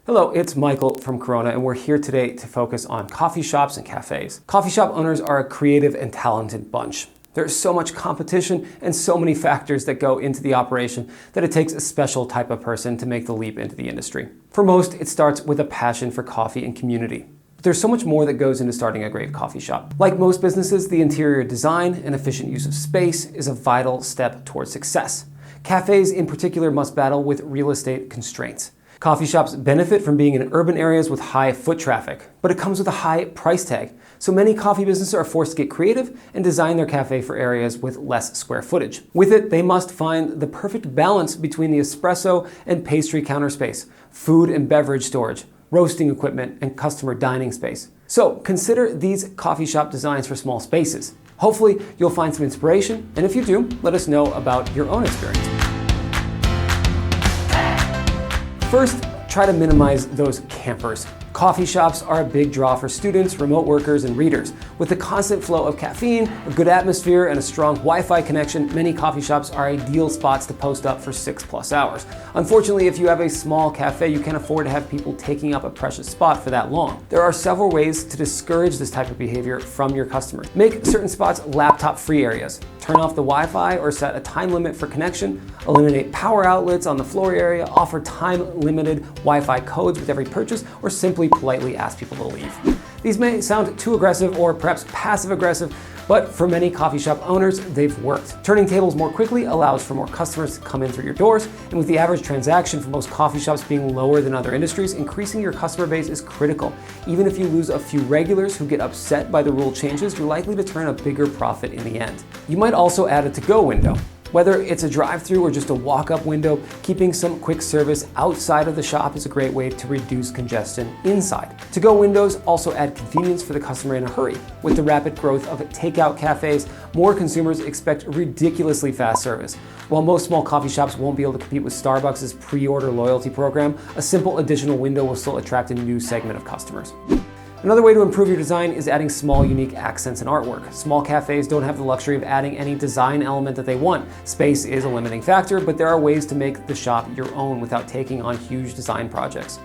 Hello, it's Michael from Corona, and we're here today to focus on coffee shops and cafes. Coffee shop owners are a creative and talented bunch. There's so much competition and so many factors that go into the operation that it takes a special type of person to make the leap into the industry. For most, it starts with a passion for coffee and community. But there's so much more that goes into starting a great coffee shop. Like most businesses, the interior design and efficient use of space is a vital step towards success. Cafes in particular must battle with real estate constraints. Coffee shops benefit from being in urban areas with high foot traffic, but it comes with a high price tag. So many coffee businesses are forced to get creative and design their cafe for areas with less square footage. With it, they must find the perfect balance between the espresso and pastry counter space, food and beverage storage, roasting equipment, and customer dining space. So consider these coffee shop designs for small spaces. Hopefully, you'll find some inspiration, and if you do, let us know about your own experience. First, try to minimize those campers. Coffee shops are a big draw for students, remote workers, and readers. With the constant flow of caffeine, a good atmosphere, and a strong Wi-Fi connection, many coffee shops are ideal spots to post up for 6+ hours. Unfortunately, if you have a small cafe, you can't afford to have people taking up a precious spot for that long. There are several ways to discourage this type of behavior from your customers. Make certain spots laptop-free areas. Turn off the Wi-Fi or set a time limit for connection. Eliminate power outlets on the floor area. Offer time-limited Wi-Fi codes with every purchase, or simply politely ask people to leave. These may sound too aggressive or perhaps passive-aggressive, but for many coffee shop owners, they've worked. Turning tables more quickly allows for more customers to come in through your doors, and with the average transaction for most coffee shops being lower than other industries, increasing your customer base is critical. Even if you lose a few regulars who get upset by the rule changes, you're likely to turn a bigger profit in the end. You might also add a to-go window. Whether it's a drive-through or just a walk-up window, keeping some quick service outside of the shop is a great way to reduce congestion inside. To-go windows also add convenience for the customer in a hurry. With the rapid growth of takeout cafes, more consumers expect ridiculously fast service. While most small coffee shops won't be able to compete with Starbucks' pre-order loyalty program, a simple additional window will still attract a new segment of customers. Another way to improve your design is adding small, unique accents and artwork. Small cafes don't have the luxury of adding any design element that they want. Space is a limiting factor, but there are ways to make the shop your own without taking on huge design projects.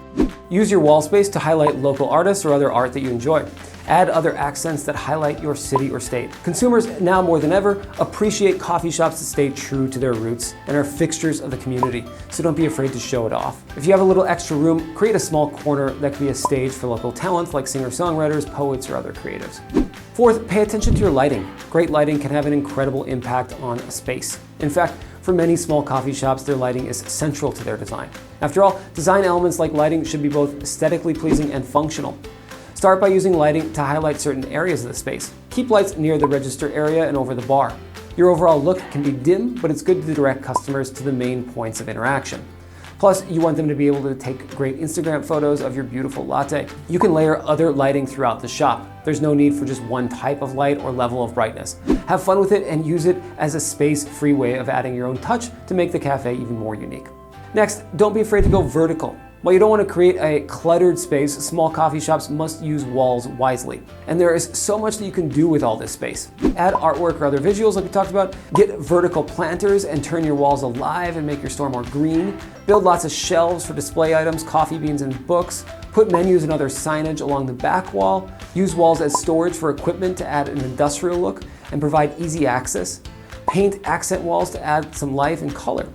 Use your wall space to highlight local artists or other art that you enjoy. Add other accents that highlight your city or state. Consumers, now more than ever, appreciate coffee shops that stay true to their roots and are fixtures of the community, so don't be afraid to show it off. If you have a little extra room, create a small corner that can be a stage for local talent like singer-songwriters, poets, or other creatives. Fourth, pay attention to your lighting. Great lighting can have an incredible impact on a space. In fact, for many small coffee shops, their lighting is central to their design. After all, design elements like lighting should be both aesthetically pleasing and functional. Start by using lighting to highlight certain areas of the space. Keep lights near the register area and over the bar. Your overall look can be dim, but it's good to direct customers to the main points of interaction. Plus, you want them to be able to take great Instagram photos of your beautiful latte. You can layer other lighting throughout the shop. There's no need for just one type of light or level of brightness. Have fun with it and use it as a space-free way of adding your own touch to make the cafe even more unique. Next, don't be afraid to go vertical. While you don't want to create a cluttered space, small coffee shops must use walls wisely. And there is so much that you can do with all this space. Add artwork or other visuals like we talked about. Get vertical planters and turn your walls alive and make your store more green. Build lots of shelves for display items, coffee beans, and books. Put menus and other signage along the back wall. Use walls as storage for equipment to add an industrial look and provide easy access. Paint accent walls to add some life and color.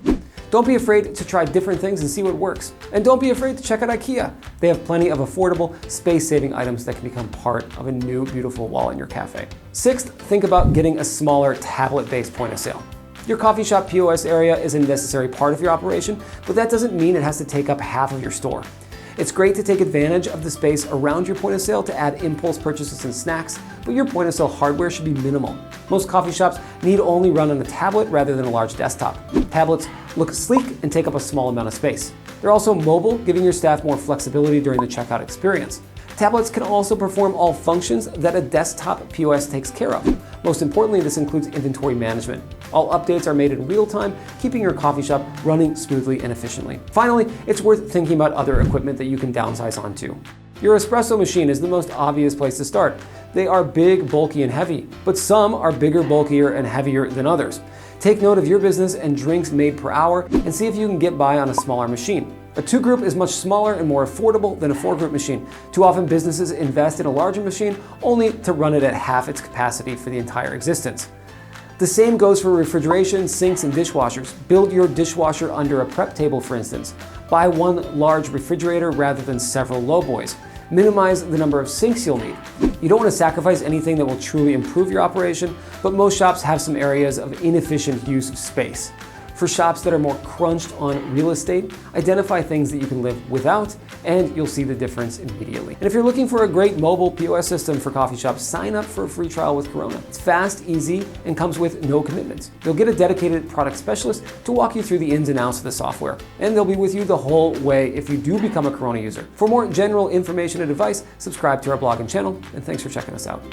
Don't be afraid to try different things and see what works. And don't be afraid to check out IKEA. They have plenty of affordable, space-saving items that can become part of a new, beautiful wall in your cafe. Sixth, think about getting a smaller tablet-based point of sale. Your coffee shop POS area is a necessary part of your operation, but that doesn't mean it has to take up half of your store. It's great to take advantage of the space around your point of sale to add impulse purchases and snacks, but your point of sale hardware should be minimal. Most coffee shops need only run on a tablet rather than a large desktop. Tablets look sleek and take up a small amount of space. They're also mobile, giving your staff more flexibility during the checkout experience. Tablets can also perform all functions that a desktop POS takes care of. Most importantly, this includes inventory management. All updates are made in real time, keeping your coffee shop running smoothly and efficiently. Finally, it's worth thinking about other equipment that you can downsize onto. Your espresso machine is the most obvious place to start. They are big, bulky, and heavy, but some are bigger, bulkier, and heavier than others. Take note of your business and drinks made per hour and see if you can get by on a smaller machine. A 2-group is much smaller and more affordable than a 4-group machine. Too often businesses invest in a larger machine only to run it at half its capacity for the entire existence. The same goes for refrigeration, sinks, and dishwashers. Build your dishwasher under a prep table, for instance. Buy one large refrigerator rather than several lowboys. Minimize the number of sinks you'll need. You don't want to sacrifice anything that will truly improve your operation, but most shops have some areas of inefficient use of space. For shops that are more crunched on real estate, identify things that you can live without, and you'll see the difference immediately. And if you're looking for a great mobile POS system for coffee shops, sign up for a free trial with Corona. It's fast, easy, and comes with no commitments. You'll get a dedicated product specialist to walk you through the ins and outs of the software, and they'll be with you the whole way if you do become a Corona user. For more general information and advice, subscribe to our blog and channel, and thanks for checking us out.